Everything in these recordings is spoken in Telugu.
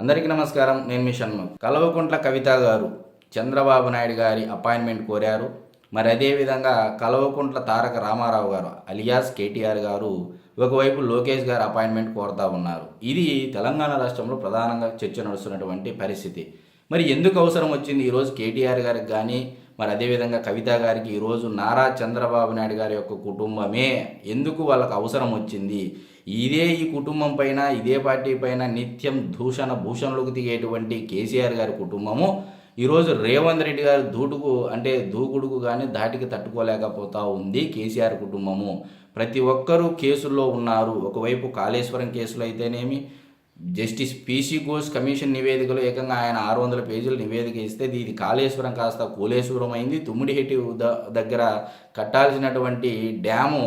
అందరికీ నమస్కారం. నేను మీ షణ్ముఖ్. కల్వకుంట్ల కవిత గారు చంద్రబాబు నాయుడు గారి అపాయింట్మెంట్ కోరారు. మరి అదేవిధంగా కల్వకుంట్ల తారక రామారావు గారు అలియాస్ కేటీఆర్ గారు ఒకవైపు లోకేష్ గారు అపాయింట్మెంట్ కోరుతా ఉన్నారు. ఇది తెలంగాణ రాష్ట్రంలో ప్రధానంగా చర్చ నడుస్తున్నటువంటి పరిస్థితి. మరి ఎందుకు అవసరం వచ్చింది ఈరోజు కేటీఆర్ గారికి కానీ, మరి అదేవిధంగా కవిత గారికి ఈరోజు నారా చంద్రబాబు నాయుడు గారి యొక్క కుటుంబమే ఎందుకు వాళ్ళకు అవసరం వచ్చింది? ఈ కుటుంబం పైన, ఇదే పార్టీ పైన నిత్యం భూషణులకు దిగేటువంటి కేసీఆర్ గారి కుటుంబము ఈరోజు రేవంత్ రెడ్డి గారు దూకుడుకు కానీ ధాటికి తట్టుకోలేకపోతూ ఉంది కేసీఆర్ కుటుంబము. ప్రతి ఒక్కరూ కేసుల్లో ఉన్నారు. ఒకవైపు కాళేశ్వరం కేసులు అయితేనేమి, జస్టిస్ పీసీ ఘోష్ కమిషన్ నివేదికలో ఏకంగా ఆయన 600 పేజీల నివేదిక ఇస్తే ఇది కాళేశ్వరం కాస్త కూలేశ్వరం అయింది. తుమ్మిడిహెట్టి దగ్గర కట్టాల్సినటువంటి డ్యాము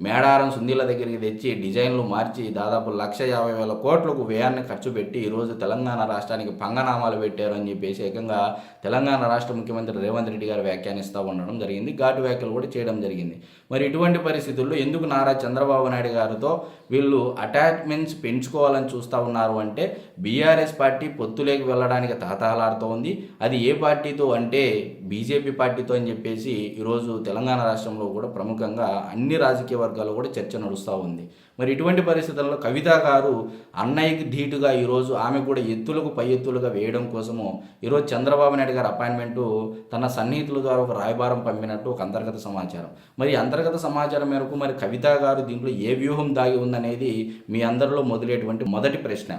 మేడారం సుందీల దగ్గరికి తెచ్చి డిజైన్లు మార్చి దాదాపు 1,50,000 కోట్లకు వ్యయాన్ని ఖర్చు పెట్టి ఈరోజు తెలంగాణ రాష్ట్రానికి పంగనామాలు పెట్టారు అని చెప్పేసి ఏకంగా తెలంగాణ రాష్ట్ర ముఖ్యమంత్రి రేవంత్ రెడ్డి గారు వ్యాఖ్యానిస్తూ ఉండడం జరిగింది. ఘాటు వ్యాఖ్యలు కూడా చేయడం జరిగింది. మరి ఇటువంటి పరిస్థితుల్లో ఎందుకు నారా చంద్రబాబు నాయుడు గారితో వీళ్ళు అటాచ్మెంట్స్ పెంచుకోవాలని చూస్తూ ఉన్నారు అంటే, బీఆర్ఎస్ పార్టీ పొత్తులేకి వెళ్ళడానికి తాతాలాడుతూ ఉంది. అది ఏ పార్టీతో అంటే బీజేపీ పార్టీతో అని చెప్పేసి ఈరోజు తెలంగాణ రాష్ట్రంలో కూడా ప్రముఖంగా అన్ని రాజకీయ వర్గాల్లో కూడా చర్చ నడుస్తూ ఉంది. మరి ఇటువంటి పరిస్థితుల్లో కవిత గారు అన్నయ్యకి ధీటుగా ఈరోజు ఆమె కూడా ఎత్తులకు పై ఎత్తులుగా వేయడం కోసము ఈరోజు చంద్రబాబు నాయుడు గారి అపాయింట్మెంటు తన సన్నిహితుల ద్వారా ఒక రాయబారం పంపినట్టు ఒక అంతర్గత సమాచారం. మరి అంతర్గత సమాచారం మేరకు మరి కవిత గారు దీంట్లో ఏ వ్యూహం దాగి ఉందనేది మీ అందరిలో మొదలైనటువంటి మొదటి ప్రశ్న.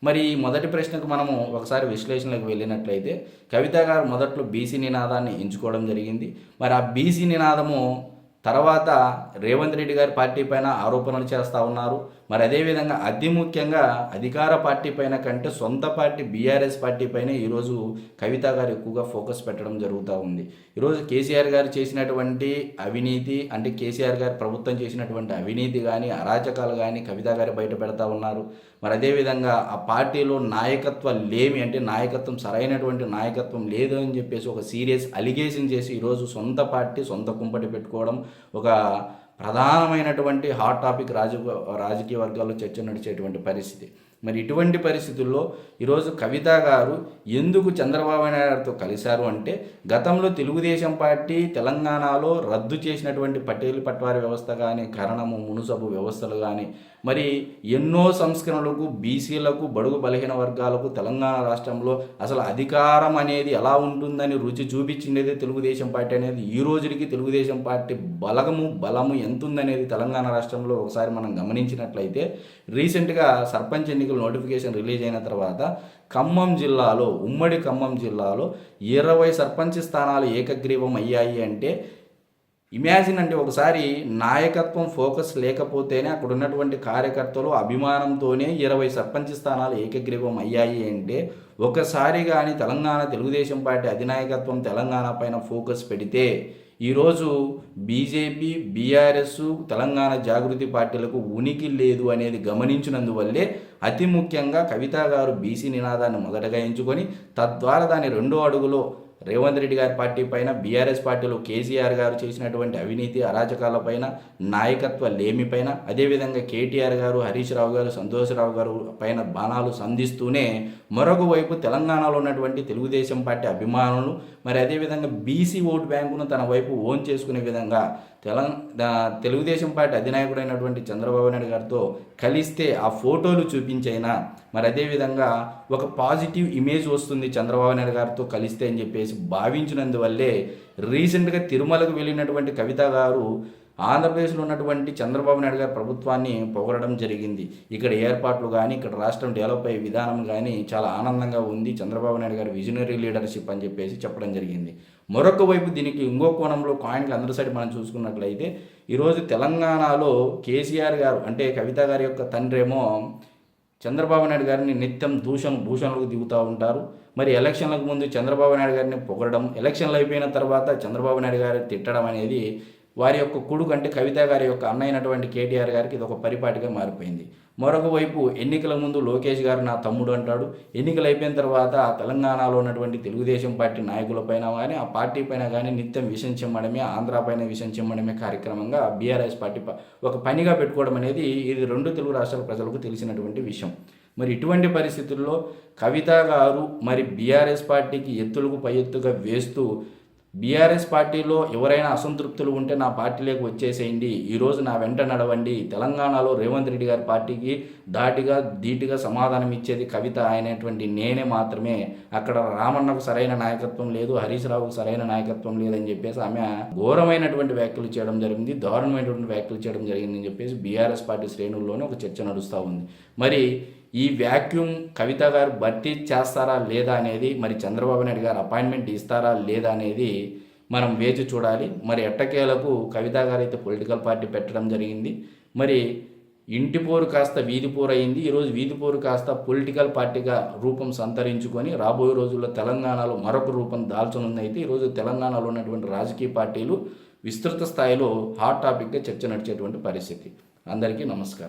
మరి ఈ మొదటి ప్రశ్నకు మనము ఒకసారి విశ్లేషణలకు వెళ్ళినట్లయితే, కవిత గారు మొదట్లో బీసీ నినాదాన్ని ఎంచుకోవడం జరిగింది. మరి ఆ బీసీ నినాదము తర్వాత రేవంత్ రెడ్డి గారి పార్టీ పైన ఆరోపణలు చేస్తూ ఉన్నారు. మరి అదేవిధంగా అతి ముఖ్యంగా అధికార పార్టీ పైన కంటే సొంత పార్టీ బీఆర్ఎస్ పార్టీ పైన ఈరోజు కవిత గారు ఎక్కువగా ఫోకస్ పెట్టడం జరుగుతూ ఉంది. ఈరోజు కేసీఆర్ గారు చేసినటువంటి అవినీతి, అంటే కేసీఆర్ గారు ప్రభుత్వం చేసినటువంటి అవినీతి కానీ, అరాచకాలు కానీ కవిత గారు బయట పెడతా ఉన్నారు. మరి అదేవిధంగా ఆ పార్టీలో నాయకత్వం లేమి, అంటే నాయకత్వం సరైనటువంటి నాయకత్వం లేదు అని చెప్పేసి ఒక సీరియస్ అలిగేషన్ చేసి ఈరోజు సొంత పార్టీ సొంత కుంపటి పెట్టుకోవడం ఒక ప్రధానమైనటువంటి హాట్ టాపిక్ రాజకీయ వర్గాల్లో చర్చ నడిచేటువంటి పరిస్థితి. మరి ఇటువంటి పరిస్థితుల్లో ఈరోజు కవిత గారు ఎందుకు చంద్రబాబు నాయుడు గారితో కలిశారు అంటే, గతంలో తెలుగుదేశం పార్టీ తెలంగాణలో రద్దు చేసినటువంటి పటేల్ పట్వారీ వ్యవస్థ కానీ, కరణము మునుసబు వ్యవస్థలు కానీ, మరి ఎన్నో సంస్కరణలకు బీసీలకు, బడుగు బలహీన వర్గాలకు తెలంగాణ రాష్ట్రంలో అసలు అధికారం అనేది ఎలా ఉంటుందని రుచి చూపించిండేదే తెలుగుదేశం పార్టీ అనేది. ఈ రోజుకి తెలుగుదేశం పార్టీ బలము ఎంత ఉందనేది తెలంగాణ రాష్ట్రంలో ఒకసారి మనం గమనించినట్లయితే, రీసెంట్గా సర్పంచ్ ఎన్నికల నోటిఫికేషన్ రిలీజ్ అయిన తర్వాత ఉమ్మడి ఖమ్మం జిల్లాలో 20 సర్పంచ్ స్థానాలు ఏకగ్రీవం అయ్యాయి అంటే ఇమాజిన్. అంటే ఒకసారి నాయకత్వం ఫోకస్ లేకపోతేనే అక్కడ ఉన్నటువంటి కార్యకర్తలు అభిమానంతోనే 20 సర్పంచ్ స్థానాలు ఏకగ్రీవం అయ్యాయి అంటే, ఒకసారి కానీ తెలంగాణ తెలుగుదేశం పార్టీ అధినాయకత్వం తెలంగాణ పైన ఫోకస్ పెడితే ఈరోజు బీజేపీ, బీఆర్ఎస్, తెలంగాణ జాగృతి పార్టీలకు ఉనికి లేదు అనేది గమనించినందువల్లే అతి ముఖ్యంగా కవిత గారు బీసీ నినాదాన్ని మొదటగా ఎంచుకొని తద్వారా దాని రెండో అడుగులో రేవంత్ రెడ్డి గారి పార్టీ పైన, బీఆర్ఎస్ పార్టీలో కేసీఆర్ గారు చేసినటువంటి అవినీతి అరాచకాల పైన, నాయకత్వ లేమిపైన, అదేవిధంగా కేటీఆర్ గారు, హరీష్ రావు గారు, సంతోషరావు గారు పైన బాణాలు సంధిస్తూనే మరొక వైపు తెలంగాణలో ఉన్నటువంటి తెలుగుదేశం పార్టీ అభిమానులు, మరి అదేవిధంగా బీసీ ఓటు బ్యాంకును తన వైపు ఓన్ చేసుకునే విధంగా తెలుగుదేశం పార్టీ అధినాయకుడైనటువంటి చంద్రబాబు నాయుడు గారితో కలిస్తే ఆ ఫోటోలు చూపించైనా, మరి అదేవిధంగా ఒక పాజిటివ్ ఇమేజ్ వస్తుంది చంద్రబాబు నాయుడు గారితో కలిస్తే అని చెప్పేసి భావించినందువల్లే రీసెంట్గా తిరుమలకు వెళ్ళినటువంటి కవిత గారు ఆంధ్రప్రదేశ్లో ఉన్నటువంటి చంద్రబాబు నాయుడు గారి ప్రభుత్వాన్ని పొగడడం జరిగింది. ఇక్కడ ఏర్పాట్లు కానీ, ఇక్కడ రాష్ట్రం డెవలప్ అయ్యే విధానం కానీ చాలా ఆనందంగా ఉంది, చంద్రబాబు నాయుడు గారి విజనరీ లీడర్షిప్ అని చెప్పేసి చెప్పడం జరిగింది. మరొక వైపు దీనికి ఇంకో కోణంలో కాయిన్కి అందరి సైడ్ మనం చూసుకున్నట్లయితే, ఈరోజు తెలంగాణలో కేసీఆర్ గారు, అంటే కవిత గారి యొక్క తండ్రి ఏమో చంద్రబాబు నాయుడు గారిని నిత్యం భూషణులకు దిగుతూ ఉంటారు. మరి ఎలక్షన్లకు ముందు చంద్రబాబు నాయుడు గారిని పొగడడం, ఎలక్షన్లు అయిపోయిన తర్వాత చంద్రబాబు నాయుడు గారు తిట్టడం అనేది వారి యొక్క కొడుకు, అంటే కవిత గారి యొక్క అన్న అయినటువంటి కేటీఆర్ గారికి ఇది ఒక పరిపాటిగా మారిపోయింది. మరొక వైపు ఎన్నికల ముందు లోకేష్ గారు నా తమ్ముడు అంటాడు, ఎన్నికలు అయిపోయిన తర్వాత తెలంగాణలో ఉన్నటువంటి తెలుగుదేశం పార్టీ నాయకులపైన కానీ, ఆ పార్టీ పైన కానీ నిత్యం విషం చిమ్మడమే, ఆంధ్ర పైన విషం చిమ్మడమే కార్యక్రమంగా బీఆర్ఎస్ పార్టీ ఒక పనిగా పెట్టుకోవడం అనేది ఇది రెండు తెలుగు రాష్ట్రాల ప్రజలకు తెలిసినటువంటి విషయం. మరి ఇటువంటి పరిస్థితుల్లో కవిత గారు మరి బీఆర్ఎస్ పార్టీకి ఎత్తులకు పై ఎత్తుగా వేస్తూ బీఆర్ఎస్ పార్టీలో ఎవరైనా అసంతృప్తులు ఉంటే నా పార్టీలోకి వచ్చేసేయండి, ఈరోజు నా వెంట నడవండి, తెలంగాణలో రేవంత్ రెడ్డి గారి పార్టీకి ధీటుగా సమాధానం ఇచ్చేది కవిత అయినటువంటి నేనే మాత్రమే. అక్కడ రామన్నకు సరైన నాయకత్వం లేదు, హరీష్ రావుకు సరైన నాయకత్వం లేదని చెప్పేసి ఆమె ఘోరమైనటువంటి వ్యాఖ్యలు చేయడం జరిగింది, దారుణమైనటువంటి వ్యాఖ్యలు చేయడం జరిగిందని చెప్పేసి బీఆర్ఎస్ పార్టీ శ్రేణుల్లోనే ఒక చర్చ నడుస్తూ ఉంది. మరి ఈ వ్యాక్యూమ్ కవిత గారు భర్తీ చేస్తారా లేదా అనేది, మరి చంద్రబాబు నాయుడు గారు అపాయింట్మెంట్ ఇస్తారా లేదా అనేది మనం వేచి చూడాలి. మరి ఎట్టకేలకు కవిత గారు అయితే పొలిటికల్ పార్టీ పెట్టడం జరిగింది. మరి ఇంటి పోరు కాస్త వీధి పోరు అయింది. ఈరోజు వీధి పోరు కాస్త పొలిటికల్ పార్టీగా రూపం సంతరించుకొని రాబోయే రోజుల్లో తెలంగాణలో మరొక రూపం దాల్చనుంది. అయితే ఈరోజు తెలంగాణలో ఉన్నటువంటి రాజకీయ పార్టీలు విస్తృత స్థాయిలో హాట్ టాపిక్గా చర్చ నడిచేటువంటి పరిస్థితి. అందరికీ నమస్కారం.